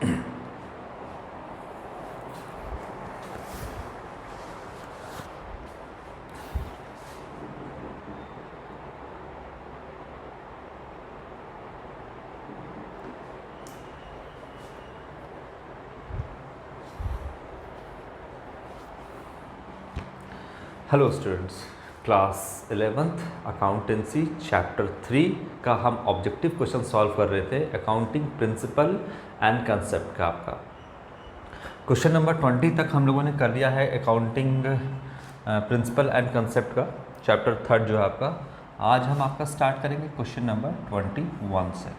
Hello students, class 11th accountancy chapter 3 का हम objective question solve कर रहे थे अकाउंटिंग प्रिंसिपल एंड कंसेप्ट का। आपका क्वेश्चन नंबर 20 तक हम लोगों ने कर लिया है अकाउंटिंग प्रिंसिपल एंड कंसेप्ट का चैप्टर 3 जो है आपका। आज हम आपका स्टार्ट करेंगे क्वेश्चन नंबर 21 से।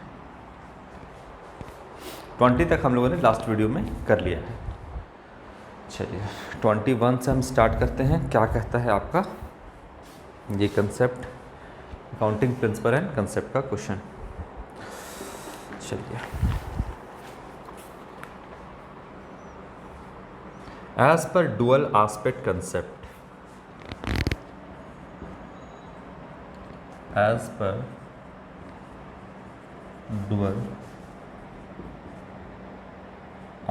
20 तक हम लोगों ने लास्ट वीडियो में कर लिया है। चलिए 21 से हम स्टार्ट करते हैं। क्या कहता है आपका ये concept, accounting principle and concept का क्वेश्चन। चलिए, as per dual aspect concept, as per dual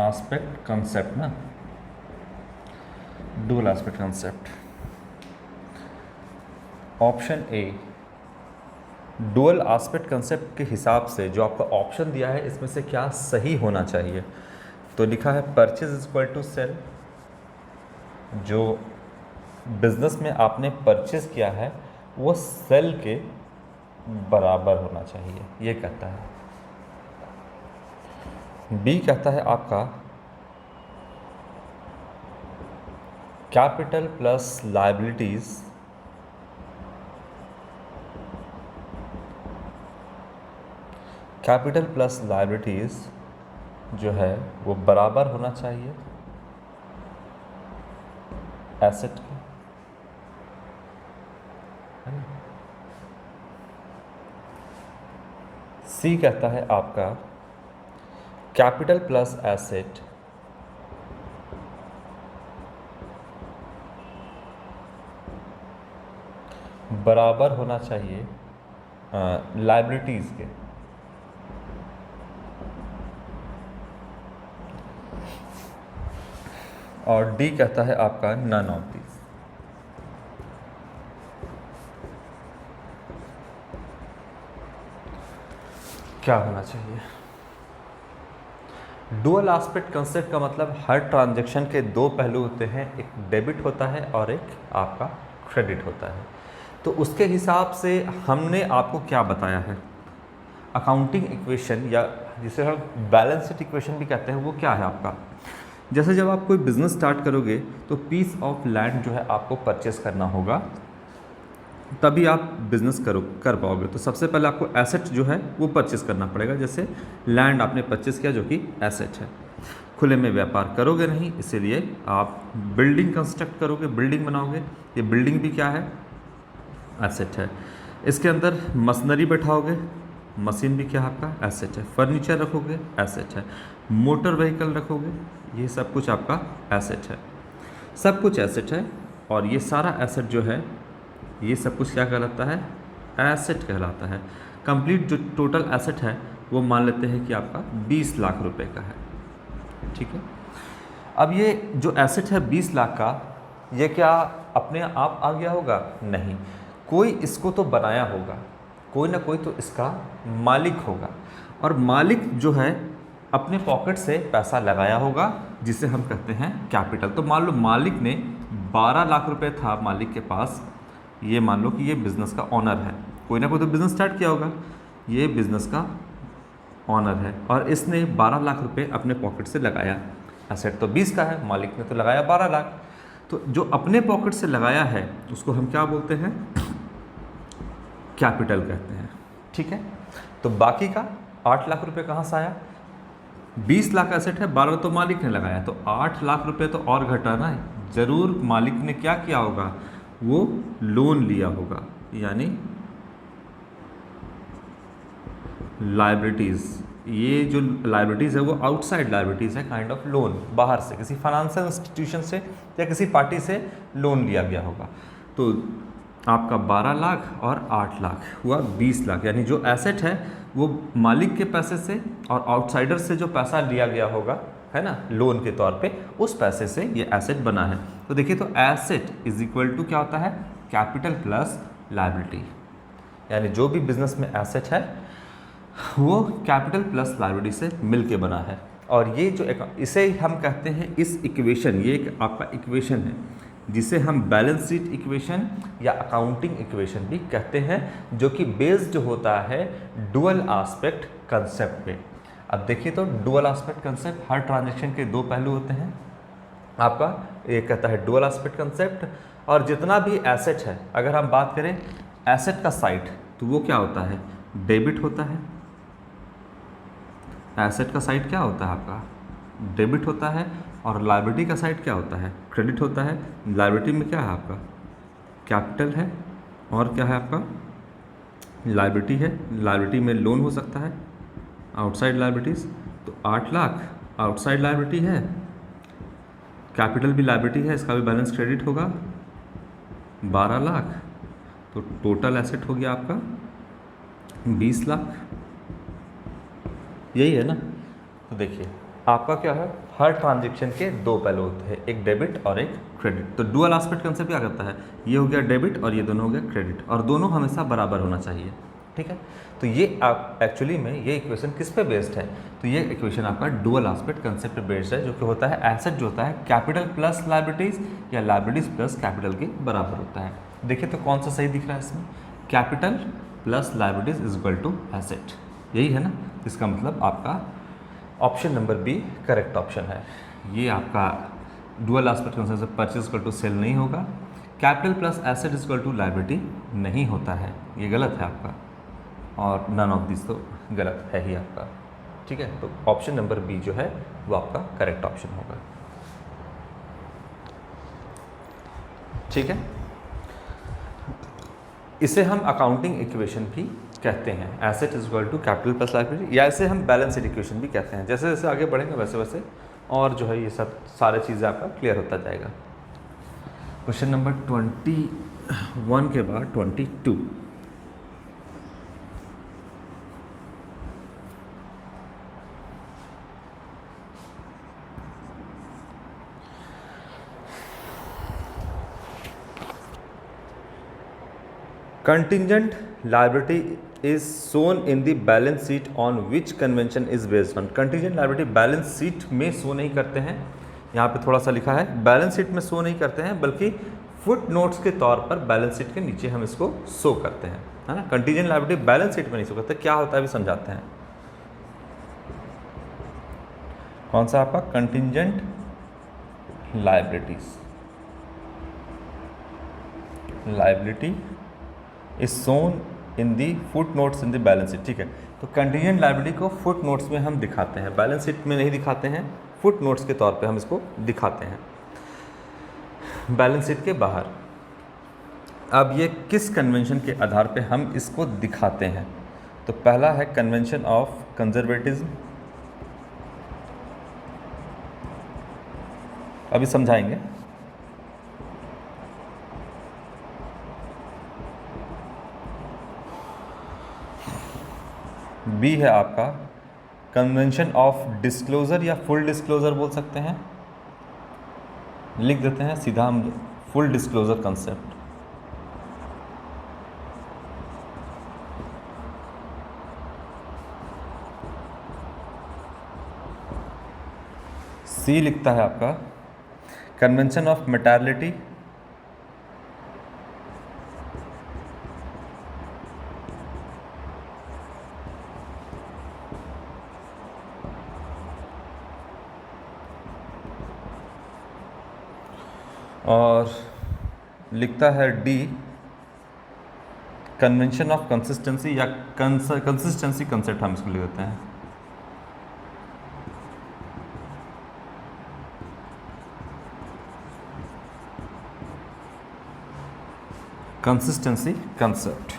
aspect concept ना, dual aspect concept. Option A, dual aspect concept के हिसाब से जो आपका ऑप्शन दिया है इसमें से क्या सही होना चाहिए। तो लिखा है purchase is equal to sale, जो बिजनेस में आपने परचेज किया है वो सेल के बराबर होना चाहिए, ये कहता है। बी कहता है आपका capital plus liabilities capital plus liabilities जो है वो बराबर होना चाहिए एसेट के, है ना। सी कहता है आपका कैपिटल प्लस एसेट बराबर होना चाहिए लायबिलिटीज़ के। और डी कहता है आपका नन ऑफ दीज। क्या होना चाहिए। डुअल एस्पेक्ट कंसेप्ट का मतलब हर ट्रांजैक्शन के दो पहलू होते हैं, एक डेबिट होता है और एक आपका क्रेडिट होता है। तो उसके हिसाब से हमने आपको क्या बताया है, अकाउंटिंग इक्वेशन या जिसे हम बैलेंस शीट इक्वेशन भी कहते हैं, वो क्या है आपका। जैसे जब आप कोई बिजनेस स्टार्ट करोगे तो पीस ऑफ लैंड जो है आपको परचेस करना होगा, तभी आप बिजनेस कर पाओगे। तो सबसे पहले आपको एसेट जो है वो परचेस करना पड़ेगा। जैसे लैंड आपने परचेस किया जो कि एसेट है, खुले में व्यापार करोगे नहीं, इसीलिए आप बिल्डिंग कंस्ट्रक्ट करोगे, बिल्डिंग बनाओगे। ये बिल्डिंग भी क्या है, एसेट है। इसके अंदर मशीनरी बैठाओगे, मशीन भी क्या आपका एसेट है। फर्नीचर रखोगे, एसेट है। मोटर व्हीकल रखोगे, ये सब कुछ आपका एसेट है। सब कुछ एसेट है और ये सारा एसेट जो है ये सब कुछ क्या कहलाता है, एसेट कहलाता है। कंप्लीट जो टोटल एसेट है वो मान लेते हैं कि आपका 20 लाख रुपए का है, ठीक है। अब ये जो एसेट है 20 लाख का, ये क्या अपने आप आ गया होगा, नहीं, कोई इसको तो बनाया होगा, कोई ना कोई तो इसका मालिक होगा। और मालिक जो है अपने पॉकेट से पैसा लगाया होगा, जिसे हम कहते हैं कैपिटल। तो मान लो मालिक ने 12 लाख रुपए था मालिक के पास, ये मान लो कि ये बिज़नेस का ऑनर है, कोई ना कोई तो बिज़नेस स्टार्ट किया होगा, ये बिज़नेस का ऑनर है और इसने 12 लाख रुपए अपने पॉकेट से लगाया। एसेट तो 20 का है, मालिक ने तो लगाया 12 लाख। तो जो अपने पॉकेट से लगाया है उसको हम क्या बोलते हैं, कैपिटल कहते हैं, ठीक है। तो बाकी का 8 लाख रुपए कहाँ से आया, 20 लाख एसेट है, 12 तो मालिक ने लगाया, तो 8 लाख रुपए तो और घटाना है। ज़रूर मालिक ने क्या किया होगा, वो लोन लिया होगा, यानी लायबिलिटीज़। ये जो लायबिलिटीज़ है वो आउटसाइड लायबिलिटीज़ है, काइंड ऑफ लोन, बाहर से किसी फाइनेंशियल इंस्टीट्यूशन से या किसी पार्टी से लोन लिया गया होगा। तो आपका 12 लाख और 8 लाख हुआ 20 लाख, यानी जो एसेट है वो मालिक के पैसे से और आउटसाइडर से जो पैसा लिया गया होगा, है ना, लोन के तौर पे, उस पैसे से ये एसेट बना है। तो देखिए, तो एसेट इज इक्वल टू क्या होता है, कैपिटल प्लस लायबिलिटी। यानी जो भी बिजनेस में एसेट है वो कैपिटल प्लस लायबिलिटी से मिल के बना है। और ये जो इसे हम कहते हैं, इस इक्वेशन, ये एक आपका इक्वेशन है जिसे हम बैलेंस शीट इक्वेशन या अकाउंटिंग इक्वेशन भी कहते हैं, जो कि बेस्ड होता है डुअल एस्पेक्ट कंसेप्ट पे। अब देखिए, तो डुअल एस्पेक्ट कंसेप्ट, हर ट्रांजैक्शन के दो पहलू होते हैं आपका, एक कहता है डुअल एस्पेक्ट कंसेप्ट। और जितना भी एसेट है, अगर हम बात करें एसेट का साइड, तो वो क्या होता है, डेबिट होता है। एसेट का साइड क्या होता है आपका, डेबिट होता है। और लायबिलिटी का साइड क्या होता है, क्रेडिट होता है। लायबिलिटी में क्या है आपका, कैपिटल है, और क्या है आपका, लायबिलिटी है। लायबिलिटी में लोन हो सकता है, आउटसाइड लायबिलिटीज़, तो 8 लाख आउटसाइड लायबिलिटी है, कैपिटल भी लायबिलिटी है, इसका भी बैलेंस क्रेडिट होगा 12 लाख, तो टोटल एसेट हो गया आपका 20 लाख। यही है ना। तो देखिए, आपका क्या है, हर ट्रांजैक्शन के दो पहलू होते हैं, एक डेबिट और एक क्रेडिट। तो डुअल एस्पेक्ट कंसेप्ट क्या करता है, ये हो गया डेबिट और ये दोनों हो गया क्रेडिट, और दोनों हमेशा बराबर होना चाहिए, ठीक है। तो ये आप एक्चुअली में ये इक्वेशन किस पे बेस्ड है, तो ये इक्वेशन आपका डुअल एस्पेक्ट कंसेप्ट पे बेस्ड है, जो कि होता है एसेट जो होता है कैपिटल प्लस लायबिलिटीज़ या लायबिलिटीज़ प्लस कैपिटल के बराबर होता है। देखिए, तो कौन सा सही दिख रहा है इसमें, capital plus liabilities is equal to asset, यही है ना। इसका मतलब आपका option number B correct option है। ये आपका डुअल एस्पेक्ट कंसेप्ट से परचेज इक्वल टू सेल नहीं होगा, capital plus asset equal to liability नहीं होता है, ये गलत है आपका, और नन ऑफ दिस तो गलत है ही आपका, ठीक है। तो ऑप्शन नंबर बी जो है वो आपका करेक्ट ऑप्शन होगा, ठीक है। इसे हम अकाउंटिंग इक्वेशन भी कहते हैं, asset is equal to capital plus liability, या इसे हम बैलेंस शीट इक्वेशन भी कहते हैं। जैसे जैसे आगे बढ़ेंगे वैसे वैसे और जो है ये सब सारे चीज़ें आपका क्लियर होता जाएगा। क्वेश्चन नंबर 21 के बाद 22, contingent liability is shown in the balance sheet on which convention is based on. Contingent liability balance sheet में शो नहीं करते हैं, यहाँ पे थोड़ा सा लिखा है, बैलेंस शीट में शो नहीं करते हैं, बल्कि फुट नोट्स के तौर पर बैलेंस शीट के नीचे हम इसको शो करते हैं, है ना। कंटिजेंट लायबिलिटी बैलेंस शीट में नहीं शो करते, क्या होता है अभी समझाते हैं। कौन सा आपका contingent liabilities, liability is shown in the footnotes in the balance sheet, ठीक है। तो कंटिजेंट लायबिलिटी को फुट नोट्स में हम दिखाते हैं, बैलेंस शीट में नहीं दिखाते हैं, फुट नोट्स के तौर पे हम इसको दिखाते हैं बैलेंस शीट के बाहर। अब ये किस कन्वेंशन के आधार पे हम इसको दिखाते हैं, तो पहला है कन्वेंशन ऑफ कंजर्वेटिज्म, अभी समझाएंगे। बी है आपका कन्वेंशन ऑफ डिस्क्लोजर या फुल डिस्क्लोजर बोल सकते हैं, लिख देते हैं सीधा हम फुल डिस्क्लोजर कंसेप्ट। सी लिखता है आपका कन्वेंशन ऑफ मैटरनिटी, और लिखता है डी कन्वेंशन ऑफ कंसिस्टेंसी या कंसिस्टेंसी कंसेप्ट, हम इसको लिख देते हैं। कंसिस्टेंसी कंसेप्ट,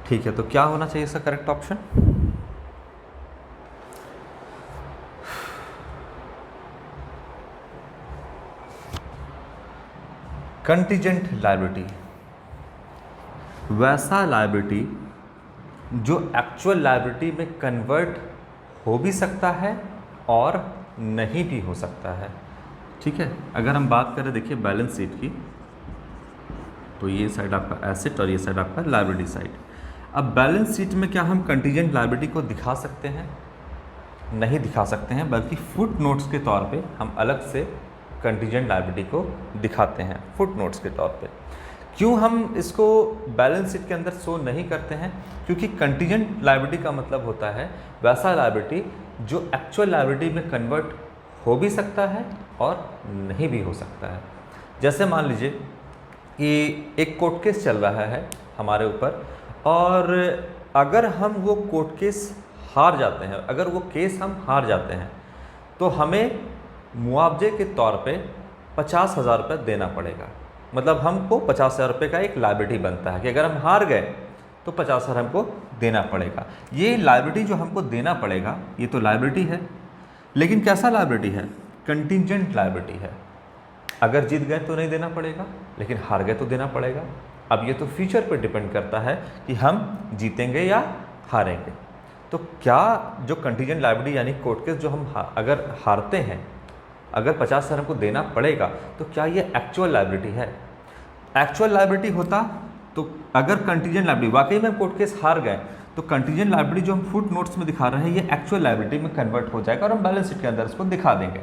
ठीक है। तो क्या होना चाहिए इसका करेक्ट ऑप्शन, कंटिजेंट लायबिलिटी। वैसा लायबिलिटी जो एक्चुअल लायबिलिटी में कन्वर्ट हो भी सकता है और नहीं भी हो सकता है। ठीक है, अगर हम बात करें देखिए बैलेंस शीट की, तो ये साइड आपका एसेट और ये साइड आपका लायबिलिटी साइड। अब बैलेंस शीट में क्या हम कंटीजेंट लायबिलिटी को दिखा सकते हैं? नहीं दिखा सकते हैं, बल्कि फुट नोट्स के तौर पे हम अलग से कंटीजेंट लायबिलिटी को दिखाते हैं, फुट नोट्स के तौर पे। क्यों हम इसको बैलेंस शीट के अंदर शो नहीं करते हैं? क्योंकि कंटीजेंट लायबिलिटी का मतलब होता है वैसा लायबिलिटी जो एक्चुअल लायबिलिटी में कन्वर्ट हो भी सकता है और नहीं भी हो सकता है। जैसे मान लीजिए कि एक कोर्ट केस चल रहा है हमारे ऊपर, और अगर हम वो कोर्ट केस हार जाते हैं, अगर वो केस हम हार जाते हैं, तो हमें मुआवजे के तौर पे 50,000 रुपये देना पड़ेगा। मतलब हमको 50,000 रुपये का एक लायबिलिटी बनता है कि अगर हम हार गए तो 50,000 हमको देना पड़ेगा। ये लायबिलिटी जो हमको देना पड़ेगा, ये तो लायबिलिटी है, लेकिन कैसा लायबिलिटी है? कंटीजेंट लायबिलिटी है। अगर जीत गए तो नहीं देना पड़ेगा, लेकिन हार गए तो देना पड़ेगा। अब ये तो फ्यूचर पर डिपेंड करता है कि हम जीतेंगे या हारेंगे। तो क्या जो कंटीजेंट लायबिलिटी यानी कोर्ट केस जो हम अगर हारते हैं, अगर 50,000 हमको देना पड़ेगा, तो क्या ये एक्चुअल लायबिलिटी है? एक्चुअल लायबिलिटी होता तो अगर कंटीजेंट लायबिलिटी वाकई में कोर्ट केस हार गए, तो कंटीजेंट लायबिलिटी जो हम फुट नोट्स में दिखा रहे हैं ये एक्चुअल लायबिलिटी में कन्वर्ट हो जाएगा और हम बैलेंस शीट के अंदर इसको दिखा देंगे।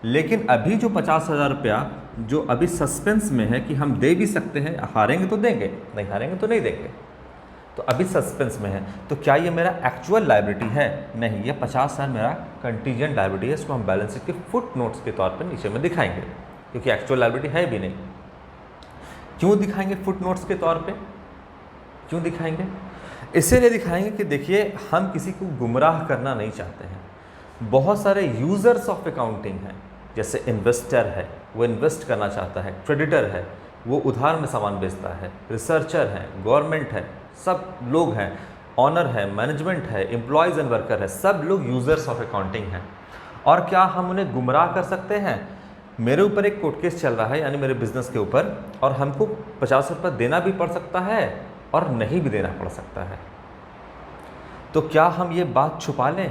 लेकिन अभी जो 50,000 रुपया जो अभी सस्पेंस में है कि हम दे भी सकते हैं, हारेंगे तो देंगे, नहीं हारेंगे तो नहीं देंगे, तो अभी सस्पेंस में है, तो क्या ये मेरा एक्चुअल लायबिलिटी है? नहीं, ये 50,000 मेरा कंटीजेंट लायबिलिटी है। इसको हम बैलेंस शीट के फुट नोट्स के तौर पर नीचे में दिखाएंगे, क्योंकि एक्चुअल लायबिलिटी है भी नहीं। क्यों दिखाएंगे फुट नोट्स के तौर पे? क्यों दिखाएंगे? इसीलिए दिखाएंगे कि देखिए हम किसी को गुमराह करना नहीं चाहते हैं। बहुत सारे यूज़र्स ऑफ अकाउंटिंग हैं, जैसे इन्वेस्टर है, वो इन्वेस्ट करना चाहता है, क्रेडिटर है, वो उधार में सामान बेचता है, रिसर्चर है, गवर्नमेंट है, सब लोग हैं, ऑनर है, मैनेजमेंट है, एम्प्लॉयज़ एंड वर्कर है, सब लोग यूज़र्स ऑफ अकाउंटिंग हैं। और क्या हम उन्हें गुमराह कर सकते हैं? मेरे ऊपर एक कोर्ट केस चल रहा है, यानी मेरे बिजनेस के ऊपर, और हमको 50 रुपये देना भी पड़ सकता है और नहीं भी देना पड़ सकता है। तो क्या हम ये बात छुपा लें?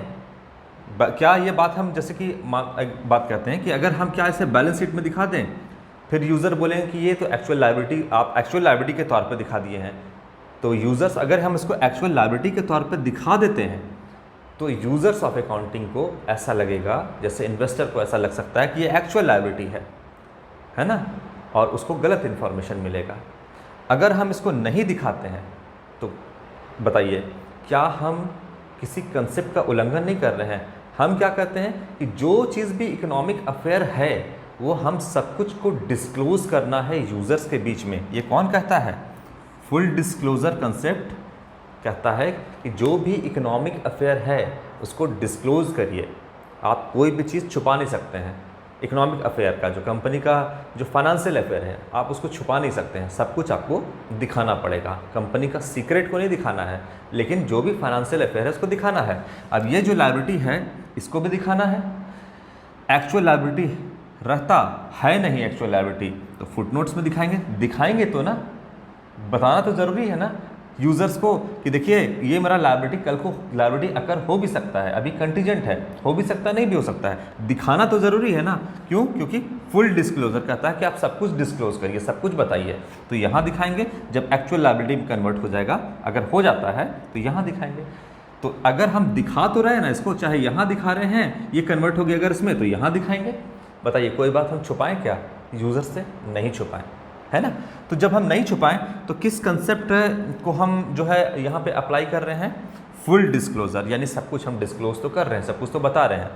क्या ये बात हम जैसे कि बात कहते हैं कि अगर हम क्या इसे बैलेंस शीट में दिखा दें, फिर यूज़र बोलेंगे कि ये तो एक्चुअल लायबिलिटी, आप एक्चुअल लायबिलिटी के तौर पे दिखा दिए हैं। तो यूज़र्स, अगर हम इसको एक्चुअल लायबिलिटी के तौर पे दिखा देते हैं, तो यूज़र्स ऑफ अकाउंटिंग को ऐसा लगेगा, जैसे इन्वेस्टर को ऐसा लग सकता है कि ये एक्चुअल लायबिलिटी है ना, और उसको गलत इन्फॉर्मेशन मिलेगा। अगर हम इसको नहीं दिखाते हैं, तो बताइए क्या हम किसी कंसेप्ट का उल्लंघन नहीं कर रहे हैं? हम क्या कहते हैं कि जो चीज़ भी इकोनॉमिक अफेयर है, वो हम सब कुछ को डिस्क्लोज़ करना है यूज़र्स के बीच में। ये कौन कहता है? फुल डिस्क्लोज़र कंसेप्ट कहता है कि जो भी इकोनॉमिक अफेयर है उसको डिस्क्लोज़ करिए। आप कोई भी चीज़ छुपा नहीं सकते हैं। इकोनॉमिक अफेयर का, जो कंपनी का जो फाइनेंशियल अफेयर है, आप उसको छुपा नहीं सकते हैं, सब कुछ आपको दिखाना पड़ेगा। कंपनी का सीक्रेट को नहीं दिखाना है, लेकिन जो भी फाइनेंशियल अफेयर है उसको दिखाना है। अब ये जो लायबिलिटी है इसको भी दिखाना है। एक्चुअल लायबिलिटी रहता है नहीं एक्चुअल लायबिलिटी, तो फुटनोट्स में दिखाएंगे तो ना, बताना तो ज़रूरी है ना यूज़र्स को कि देखिए ये मेरा लायबिलिटी, कल को लायबिलिटी अकर हो भी सकता है, अभी कंटीजेंट है, हो भी सकता है, नहीं भी हो सकता है, दिखाना तो ज़रूरी है ना। क्यों? क्योंकि फुल डिस्क्लोजर कहता है कि आप सब कुछ डिस्क्लोज करिए, सब कुछ बताइए। तो यहाँ दिखाएंगे जब एक्चुअल लायबिलिटी में कन्वर्ट हो जाएगा, अगर हो जाता है तो यहाँ दिखाएंगे। तो अगर हम दिखा तो रहे हैं ना इसको, चाहे यहाँ दिखा रहे हैं, ये कन्वर्ट हो गया अगर इसमें, तो यहाँ दिखाएंगे। बताइए कोई बात हम छुपाएं क्या यूज़र से? नहीं छुपाएं, है ना। तो जब हम नहीं छुपाएं तो किस कंसेप्ट को हम जो है यहाँ पे अप्लाई कर रहे हैं? फुल डिस्क्लोजर, यानी सब कुछ हम डिस्क्लोज तो कर रहे हैं, सब कुछ तो बता रहे हैं,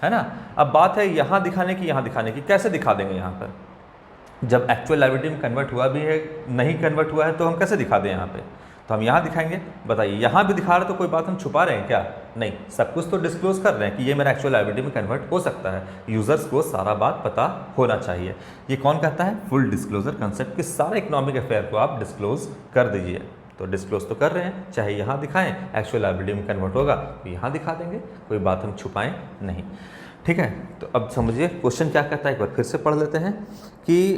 है ना। अब बात है यहाँ दिखाने की, यहाँ दिखाने की। कैसे दिखा देंगे? यहाँ पर जब एक्चुअल लायबिलिटी में कन्वर्ट हुआ भी है, नहीं कन्वर्ट हुआ है, तो हम कैसे दिखा दें? यहाँ पे तो हम यहाँ दिखाएंगे। बताइए यहाँ भी दिखा रहे तो कोई बात हम छुपा रहे हैं क्या? नहीं, सब कुछ तो डिस्क्लोज कर रहे हैं कि ये मेरा एक्चुअल लायबिलिटी में कन्वर्ट हो सकता है। यूज़र्स को सारा बात पता होना चाहिए। ये कौन कहता है? फुल डिस्क्लोजर कंसेप्ट कि सारा इकोनॉमिक अफेयर को आप डिस्क्लोज कर दीजिए। तो डिस्क्लोज तो कर रहे हैं, चाहे यहाँ दिखाएं, एक्चुअल लायबिलिटी में कन्वर्ट होगा तो यहाँ दिखा देंगे, कोई बात हम छुपाएं नहीं। ठीक है, तो अब समझिए क्वेश्चन क्या कहता है, एक बार फिर से पढ़ लेते हैं कि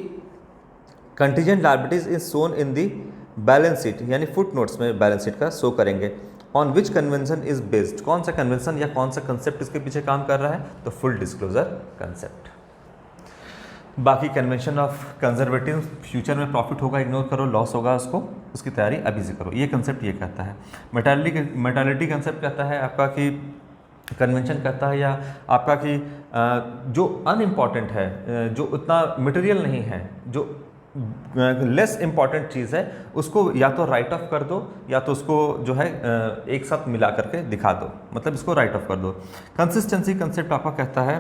contingent liabilities is shown in the balance sheet यानी फुट नोट्स में बैलेंस शीट का शो करेंगे। On which convention is based, कौन सा कन्वेंशन या कौन सा कंसेप्ट इसके पीछे काम कर रहा है, तो फुल डिस्क्लोजर कंसेप्ट। बाकी कन्वेंशन ऑफ कंजर्वेटिव, फ्यूचर में प्रॉफिट होगा इग्नोर करो, लॉस होगा उसको, उसकी तैयारी अभी से करो, ये कंसेप्ट ये कहता है। मेटालिटी कंसेप्ट कहता है आपका कि कन्वेंशन कहता है या आपका कि जो अनइम्पॉर्टेंट है, जो उतना मटेरियल नहीं है, जो लेस इम्पॉर्टेंट चीज़ है, उसको या तो राइट ऑफ कर दो या तो उसको जो है एक साथ मिला करके दिखा दो, मतलब इसको राइट ऑफ कर दो। कंसिस्टेंसी कंसेप्ट आपका कहता है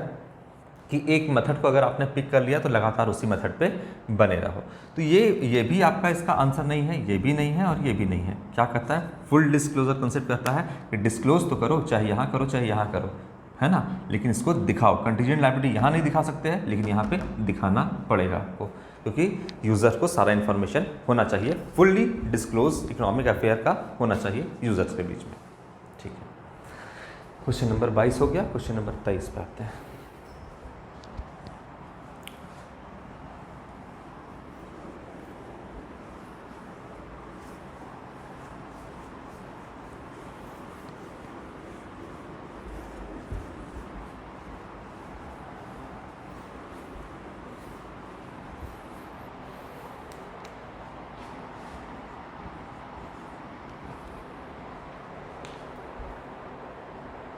कि एक मेथड को अगर आपने पिक कर लिया तो लगातार उसी मेथड पे बने रहो। तो ये भी आपका इसका आंसर नहीं है, ये भी नहीं है और ये भी नहीं है। क्या कहता है, फुल डिस्क्लोजर कंसेप्ट कहता है कि डिस्क्लोज तो करो, चाहे यहाँ करो चाहे यहाँ करो, है ना, लेकिन इसको दिखाओ। कंटीजेंट लायबिलिटी यहाँ नहीं दिखा सकते हैं, लेकिन यहाँ पे दिखाना पड़ेगा आपको, क्योंकि यूज़र को सारा इन्फॉर्मेशन होना चाहिए, फुल्ली डिस्क्लोज इकोनॉमिक अफेयर का होना चाहिए यूज़र्स के बीच में। ठीक है, क्वेश्चन नंबर 22 हो गया। क्वेश्चन नंबर 23 पे आते हैं।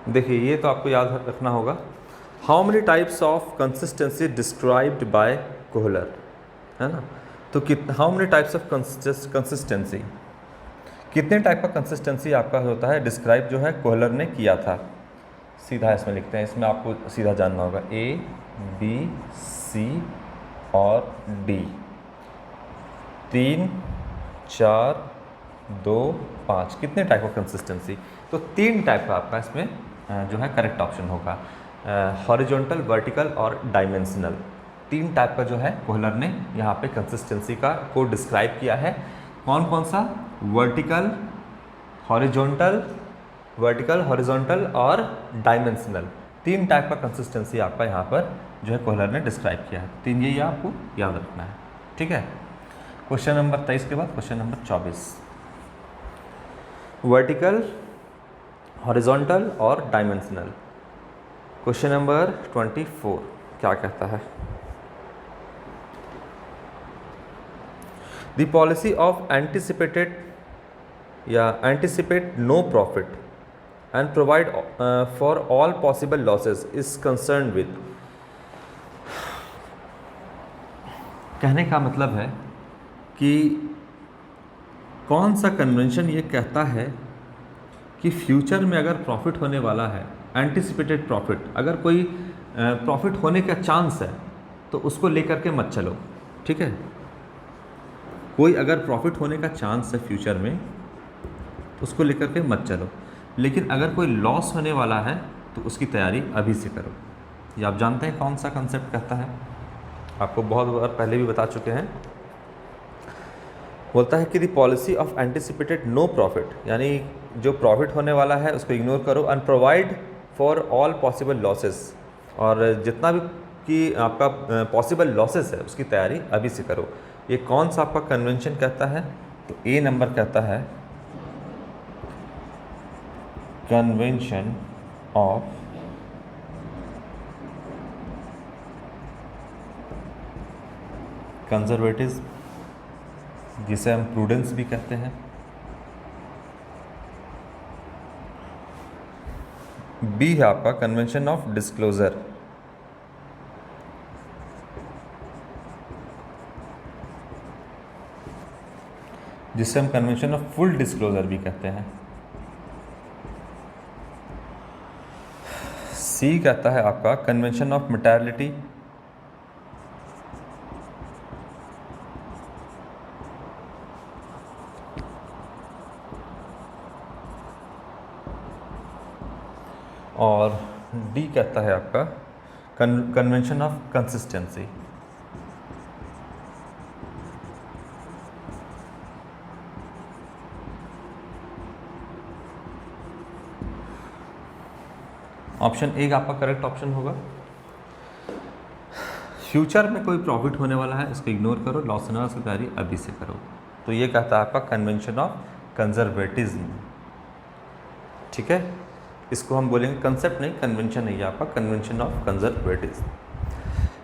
देखिए, ये तो आपको याद रखना होगा। How many types of consistency described bye Kohler, है ना, तो how many types of consistency, कितने टाइप का कंसिस्टेंसी आपका होता है डिस्क्राइब जो है कोहलर ने किया था। सीधा इसमें लिखते हैं, इसमें आपको सीधा जानना होगा A, B, C और D, 3, 4, 2, 5, कितने टाइप ऑफ कंसिस्टेंसी, तो 3 टाइप का आपका इसमें जो है करेक्ट ऑप्शन होगा, हॉरिजॉन्टल, वर्टिकल और डायमेंशनल। 3 टाइप का जो है कोहलर ने यहाँ पे कंसिस्टेंसी को डिस्क्राइब किया है। कौन कौन सा, वर्टिकल, हॉरिजॉन्टल और डायमेंशनल, 3 टाइप का कंसिस्टेंसी आपका यहाँ पर जो है कोहलर ने डिस्क्राइब किया है। 3 ये आपको याद रखना है, ठीक है। क्वेश्चन नंबर 23 के बाद क्वेश्चन नंबर 24, वर्टिकल, हॉरिजॉन्टल और डायमेंशनल। क्वेश्चन नंबर 24 क्या कहता है, the policy of anticipate no profit and provide for all possible losses is concern with. कहने का मतलब है कि कौन सा कन्वेंशन ये कहता है कि फ्यूचर में अगर प्रॉफिट होने वाला है, एंटिसिपेटेड प्रॉफिट, अगर कोई प्रॉफिट होने का चांस है तो उसको लेकर के मत चलो, ठीक है। कोई अगर प्रॉफिट होने का चांस है फ्यूचर में उसको लेकर के मत चलो, लेकिन अगर कोई लॉस होने वाला है तो उसकी तैयारी अभी से करो। ये आप जानते हैं कौन सा कंसेप्ट कहता है, आपको बहुत बार पहले भी बता चुके हैं। बोलता है कि the policy of anticipated no profit, यानी जो प्रॉफिट होने वाला है उसको इग्नोर करो, and provide for all possible losses, और जितना भी कि आपका पॉसिबल लॉसेस है उसकी तैयारी अभी से करो। ये कौन सा आपका कन्वेंशन कहता है, तो A नंबर कहता है कन्वेंशन ऑफ कंजर्वेटिव, जिसे हम प्रूडेंस भी कहते हैं। बी है आपका कन्वेंशन ऑफ डिस्क्लोजर, जिसे हम कन्वेंशन ऑफ फुल डिस्क्लोजर भी कहते हैं। सी कहता है आपका कन्वेंशन ऑफ मटेरियलिटी, और डी कहता है आपका convention of consistency. Option A आपका करेक्ट ऑप्शन होगा। फ्यूचर में कोई प्रॉफिट होने वाला है उसको इग्नोर करो, लॉस होने वाला उसकी तैयारी अभी से करो। तो ये कहता है आपका कन्वेंशन ऑफ कंजर्वेटिज्म। ठीक है, इसको हम बोलेंगे कंसेप्ट नहीं, कन्वेंशन है ये आपका, कन्वेंशन ऑफ कंजर्वेटिज्म।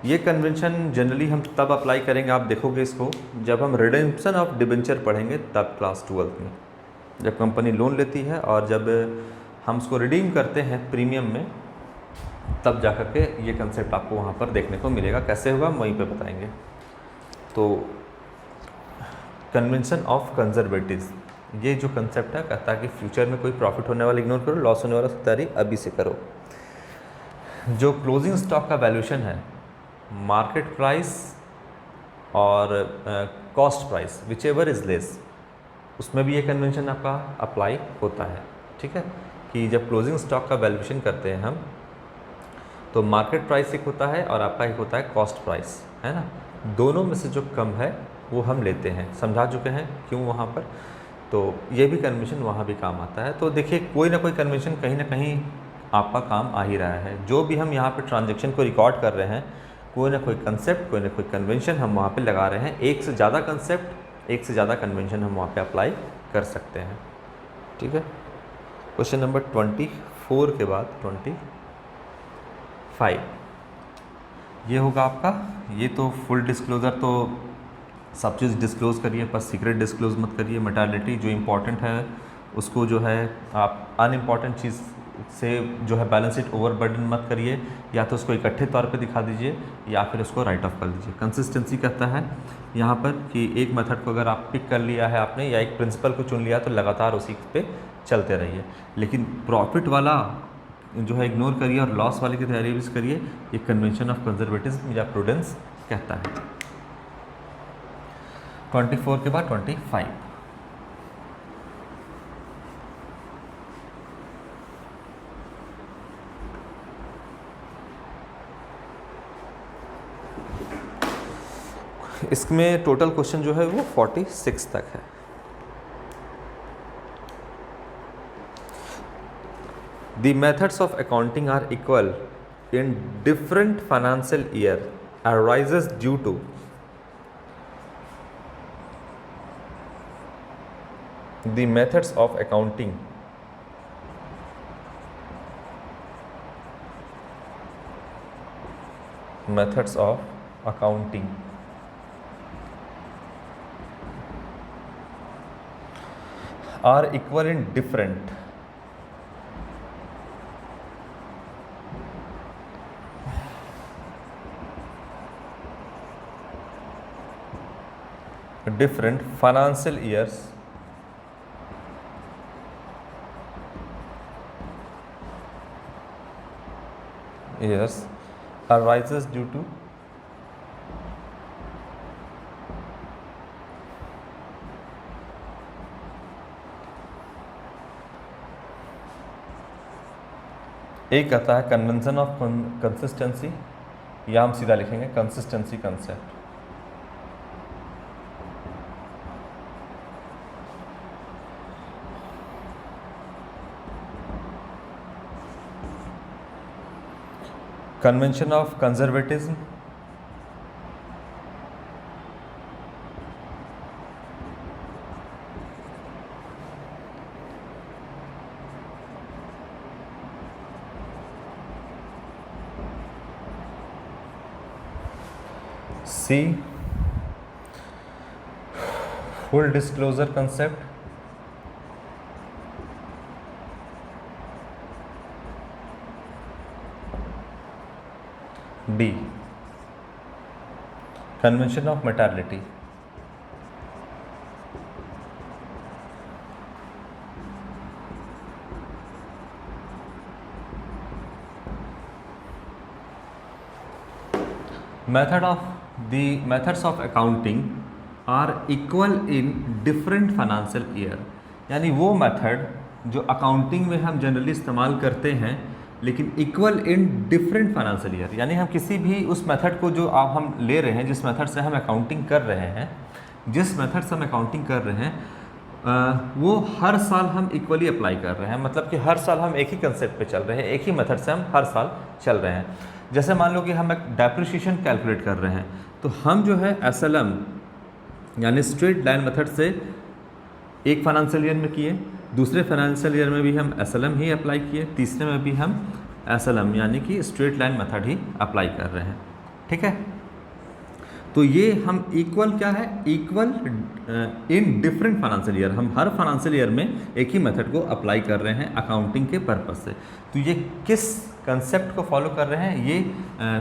ये कन्वेंशन जनरली हम तब अप्लाई करेंगे, आप देखोगे इसको, जब हम रिडेम्पशन ऑफ डिबेंचर पढ़ेंगे तब क्लास 12th में, जब कंपनी लोन लेती है और जब हम उसको रिडीम करते हैं प्रीमियम में, तब जा कर के ये कंसेप्ट आपको वहाँ पर देखने को मिलेगा। कैसे होगा हम वहीं पे बताएंगे। तो कन्वेंशन ऑफ कंजर्वेटिज्म, ये जो कंसेप्ट है कहता है कि फ्यूचर में कोई प्रॉफिट होने वाला इग्नोर करो, लॉस होने वाला तैयारी अभी से करो। जो क्लोजिंग स्टॉक का वैल्यूएशन है, मार्केट प्राइस और cost price which ever is less, उसमें भी ये कन्वेंशन आपका अप्लाई होता है। ठीक है, कि जब क्लोजिंग स्टॉक का वैल्यूएशन करते हैं हम, तो मार्केट प्राइस एक होता है और आपका एक होता है कॉस्ट प्राइस, है ना, दोनों में से जो कम है वो हम लेते हैं। समझा चुके हैं क्यों वहाँ पर, तो ये भी कन्वेंशन वहाँ भी काम आता है। तो देखिए कोई ना कोई कन्वेंशन कहीं ना कहीं आपका काम आ ही रहा है। जो भी हम यहाँ पर ट्रांजेक्शन को रिकॉर्ड कर रहे हैं, कोई ना कोई कंसेप्ट, कोई ना कोई कन्वेंशन हम वहाँ पे लगा रहे हैं। एक से ज़्यादा कंसेप्ट, एक से ज़्यादा कन्वेंशन हम वहाँ पे अप्लाई कर सकते हैं। ठीक है, क्वेश्चन नंबर 24 के बाद 25 ये होगा आपका। ये तो फुल डिस्क्लोज़र, तो सब चीज़ डिस्क्लोज़ करिए, पर सीक्रेट डिस्क्लोज़ मत करिए। मेटालिटी जो इम्पोर्टेंट है उसको जो है आप अनइम्पॉर्टेंट चीज़ से जो है बैलेंस शीट ओवरबर्डन मत करिए, या तो उसको इकट्ठे तौर पे दिखा दीजिए या फिर उसको राइट ऑफ कर दीजिए। कंसिस्टेंसी कहता है यहाँ पर कि एक मेथड को अगर आप पिक कर लिया है आपने, या एक प्रिंसिपल को चुन लिया, तो लगातार उसी पे चलते रहिए। लेकिन प्रॉफिट वाला जो है इग्नोर करिए और लॉस वाले की तैयारी भी करिए। ये कन्वेंशन ऑफ कंजर्वेटिज्म या प्रूडेंस कहता है। 24 के बाद 25 इसमें टोटल क्वेश्चन जो है वो 46 तक है। The methods of accounting are equal in different financial year arises due to the methods of accounting are equal in different financial years arises due to एक कहता है कन्वेंशन ऑफ कंसिस्टेंसी, या हम सीधा लिखेंगे consistency concept. Convention of conservatism, C full disclosure concept, D convention of materiality. Methods of accounting are equal in different financial year, यानी वो method जो अकाउंटिंग में हम जनरली इस्तेमाल करते हैं, लेकिन equal in different financial year, यानी हम किसी भी उस मेथड को जो आप हम ले रहे हैं, जिस मेथड से हम अकाउंटिंग कर रहे हैं, वो हर साल हम इक्वली अप्लाई कर रहे हैं। मतलब कि हर साल हम एक ही कंसेप्ट पे चल रहे हैं, एक ही मेथड से हम हर साल चल रहे हैं। जैसे मान लो कि हम एक डेप्रिसिएशन कैलकुलेट कर रहे हैं, तो हम जो है SLM यानी स्ट्रेट लाइन मेथड से एक फाइनेंशियल ईयर में किए, दूसरे फाइनेंशियल ईयर में भी हम SLM ही अप्लाई किए, तीसरे में भी हम SLM यानी कि स्ट्रेट लाइन मेथड ही अप्लाई कर रहे हैं। ठीक है, तो ये हम इक्वल क्या है, equal in different financial year, हम हर फाइनेंशियल ईयर में एक ही मेथड को अप्लाई कर रहे हैं अकाउंटिंग के पर्पस से। तो ये किस कंसेप्ट को फॉलो कर रहे हैं, ये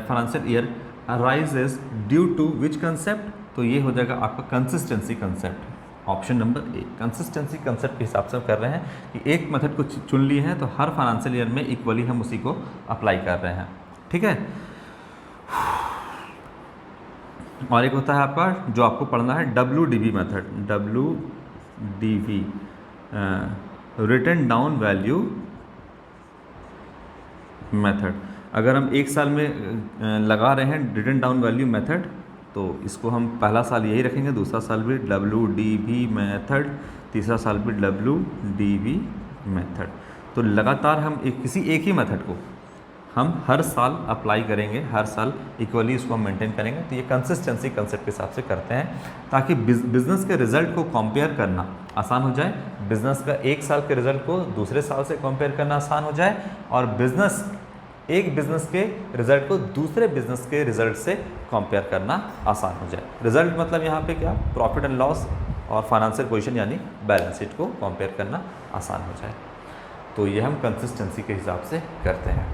financial year arises due to which concept, तो ये हो जाएगा आपका consistency concept, option number A. Consistency concept के हिसाब से हम कर रहे हैं कि एक मेथड को चुन लिए हैं तो हर फाइनेंशियल ईयर में इक्वली हम उसी को अप्लाई कर रहे हैं। ठीक है, और एक होता है आपका जो आपको पढ़ना है WDV method, WDV written down value method. अगर हम एक साल में लगा रहे हैं रिटन डाउन वैल्यू मेथड तो इसको हम पहला साल यही रखेंगे, दूसरा साल भी WDV मेथड, तीसरा साल भी WDV मेथड। तो लगातार हम किसी एक ही मेथड को हम हर साल अप्लाई करेंगे, हर साल इक्वली इसको हम मेंटेन करेंगे। तो ये कंसिस्टेंसी कंसेप्ट के हिसाब से करते हैं ताकि बिज़नेस के रिज़ल्ट को कंपेयर करना आसान हो जाए, बिज़नेस का एक साल के रिज़ल्ट को दूसरे साल से कंपेयर करना आसान हो जाए, और एक बिज़नेस के रिज़ल्ट को दूसरे बिज़नेस के रिज़ल्ट से कंपेयर करना आसान हो जाए। रिज़ल्ट मतलब यहाँ पे क्या, प्रॉफिट एंड लॉस और फाइनेंशियल पोजीशन यानी बैलेंस शीट को कंपेयर करना आसान हो जाए। तो ये हम कंसिस्टेंसी के हिसाब से करते हैं।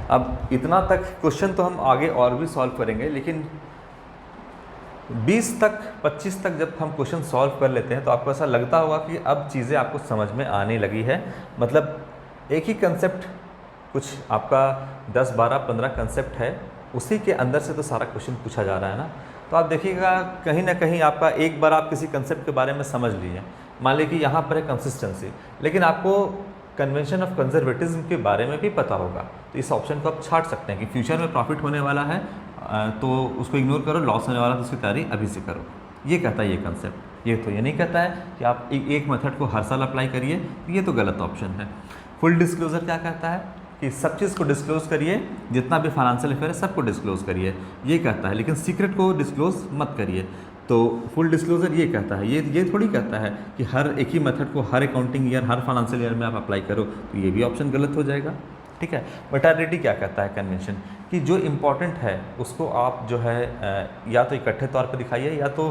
अब इतना तक क्वेश्चन तो हम आगे और भी सॉल्व करेंगे, लेकिन 20 तक 25 तक जब हम क्वेश्चन सॉल्व कर लेते हैं तो आपको ऐसा लगता होगा कि अब चीज़ें आपको समझ में आने लगी है। मतलब एक ही कंसेप्ट, कुछ आपका 10, 12, 15 कंसेप्ट है, उसी के अंदर से तो सारा क्वेश्चन पूछा जा रहा है ना। तो आप देखिएगा कहीं ना कहीं आपका एक बार आप किसी कंसेप्ट के बारे में समझ लीजिए, मान लीजिए कि यहाँ पर है कंसिस्टेंसी, लेकिन आपको कन्वेंशन ऑफ कंजर्वेटिज्म के बारे में भी पता होगा, तो इस ऑप्शन को आप छाट सकते हैं कि फ्यूचर में प्रॉफिट होने वाला है तो उसको इग्नोर करो, लॉस होने वाला तो उसकी तैयारी अभी से करो। ये कहता है ये कंसेप्ट। ये तो ये नहीं कहता है कि आप एक मेथड को हर साल अप्लाई करिए, ये तो गलत ऑप्शन है। फुल डिस्क्लोजर क्या कहता है कि सब चीज़ को डिस्क्लोज करिए, जितना भी फाइनेंशियल अफेयर है सबको डिस्क्लोज करिए, ये कहता है, लेकिन सीक्रेट को डिस्क्लोज मत करिए। तो फुल डिस्क्लोजर ये कहता है, ये थोड़ी कहता है कि हर एक ही मेथड को हर अकाउंटिंग ईयर, हर फाइनेंशियल ईयर में आप अप्लाई करो, तो ये भी ऑप्शन गलत हो जाएगा। ठीक है, मैटरनिटी क्या कहता है कन्वेंशन कि जो इम्पॉर्टेंट है उसको आप जो है या तो इकट्ठे तौर पर दिखाइए या तो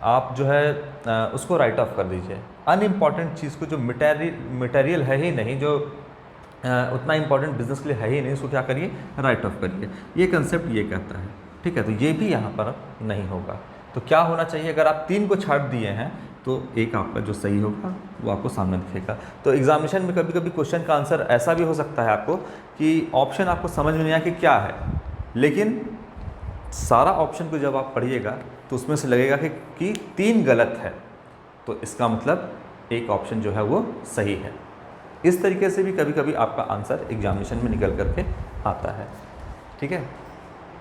आप जो है उसको राइट ऑफ कर दीजिए। अनइम्पॉर्टेंट चीज़ को जो मटेरियल है ही नहीं, जो उतना इम्पॉर्टेंट बिजनेस के लिए है ही नहीं, उसको क्या करिए, राइट ऑफ करिए। ये कंसेप्ट ये कहता है। ठीक है, तो ये भी यहाँ पर नहीं होगा। तो क्या होना चाहिए, अगर आप 3 को छाट दिए हैं तो एक आपका जो सही होगा वो आपको सामने दिखेगा। तो एग्जामिनेशन में कभी कभी क्वेश्चन का आंसर ऐसा भी हो सकता है आपको कि ऑप्शन आपको समझ में नहीं आया कि क्या है, लेकिन सारा ऑप्शन को जब आप पढ़िएगा तो उसमें से लगेगा कि 3 गलत है, तो इसका मतलब एक ऑप्शन जो है वो सही है। इस तरीके से भी कभी कभी आपका आंसर एग्जामिनेशन में निकल करके आता है। ठीक है,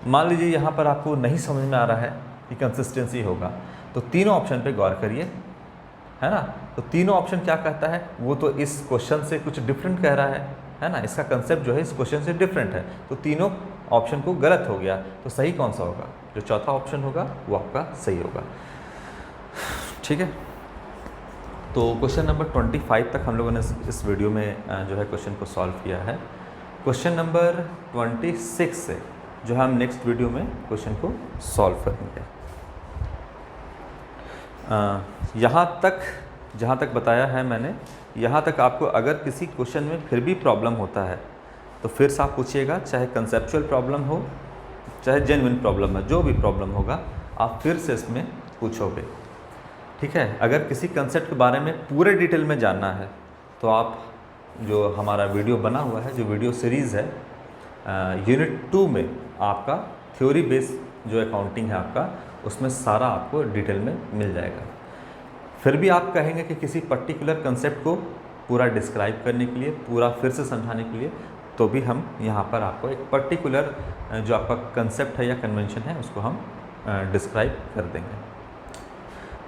मान लीजिए यहाँ पर आपको नहीं समझ में आ रहा है कि कंसिस्टेंसी होगा, तो तीनों ऑप्शन पे गौर करिए, है ना। तो तीनों ऑप्शन क्या कहता है, वो तो इस क्वेश्चन से कुछ डिफरेंट कह रहा है ना, इसका कंसेप्ट जो है इस क्वेश्चन से डिफरेंट है, तो तीनों ऑप्शन को गलत हो गया। तो सही कौन सा होगा, जो चौथा ऑप्शन होगा वो आपका सही होगा। ठीक है, तो क्वेश्चन नंबर 25 तक हम लोगों ने इस वीडियो में जो है क्वेश्चन को सॉल्व किया है। क्वेश्चन नंबर 26 से जो हम नेक्स्ट वीडियो में क्वेश्चन को सॉल्व करेंगे। जहाँ तक बताया है मैंने, यहाँ तक आपको अगर किसी क्वेश्चन में फिर भी प्रॉब्लम होता है तो फिर से आप पूछिएगा, चाहे कंसेप्चुअल प्रॉब्लम हो चाहे जेन्युइन प्रॉब्लम है, जो भी प्रॉब्लम होगा आप फिर से इसमें पूछोगे। ठीक है, अगर किसी कंसेप्ट के बारे में पूरे डिटेल में जानना है तो आप जो हमारा वीडियो बना हुआ है, जो वीडियो सीरीज़ है यूनिट 2 में आपका थ्योरी बेस जो अकाउंटिंग है आपका, उसमें सारा आपको डिटेल में मिल जाएगा। फिर भी आप कहेंगे कि किसी पर्टिकुलर कंसेप्ट को पूरा डिस्क्राइब करने के लिए, पूरा फिर से समझाने के लिए, तो भी हम यहाँ पर आपको एक पर्टिकुलर जो आपका कंसेप्ट है या कन्वेंशन है उसको हम डिस्क्राइब कर देंगे।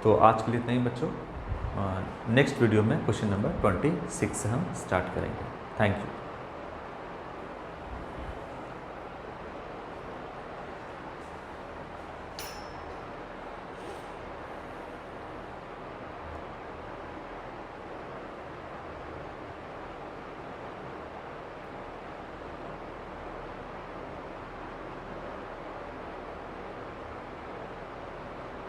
तो आज के लिए इतना ही बच्चों, नेक्स्ट वीडियो में क्वेश्चन नंबर 26 से हम स्टार्ट करेंगे। Thank you.